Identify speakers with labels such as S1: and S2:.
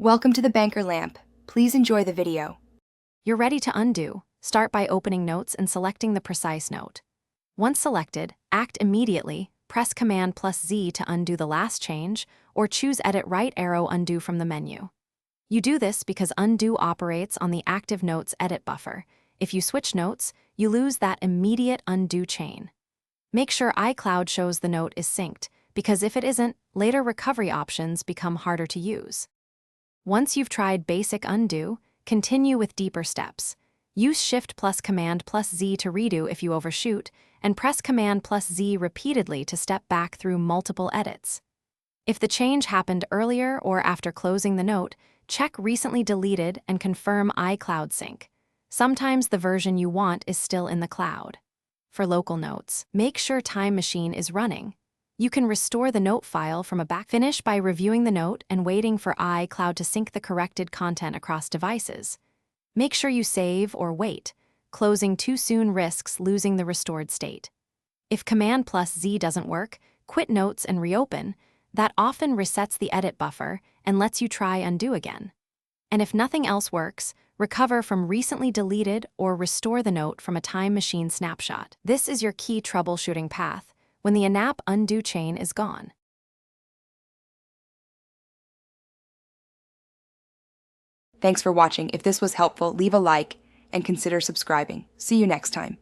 S1: Welcome to the Banker Lamp. Please enjoy the video.
S2: You're ready to undo. Start by opening Notes and selecting the precise note. Once selected, act immediately, press Command+Z to undo the last change, or choose Edit right arrow undo from the menu. You do this because undo operates on the active notes edit buffer. If you switch notes, you lose that immediate undo chain. Make sure iCloud shows the note is synced, because if it isn't, later recovery options become harder to use. Once you've tried basic undo, continue with deeper steps. Use Shift plus Command plus Z to redo if you overshoot, and press Command plus Z repeatedly to step back through multiple edits. If the change happened earlier or after closing the note, check Recently Deleted and confirm iCloud sync. Sometimes the version you want is still in the cloud. For local notes, make sure Time Machine is running. You can restore the note file from a back. Finish by reviewing the note and waiting for iCloud to sync the corrected content across devices. Make sure you save or wait. Closing too soon risks losing the restored state. If Command plus Z doesn't work, quit Notes and reopen. That often resets the edit buffer and lets you try undo again. And if nothing else works, recover from Recently Deleted or restore the note from a Time Machine snapshot. This is your key troubleshooting path when the INAP undo chain is gone.
S1: Thanks for watching. If this was helpful, leave a like and consider subscribing. See you next time.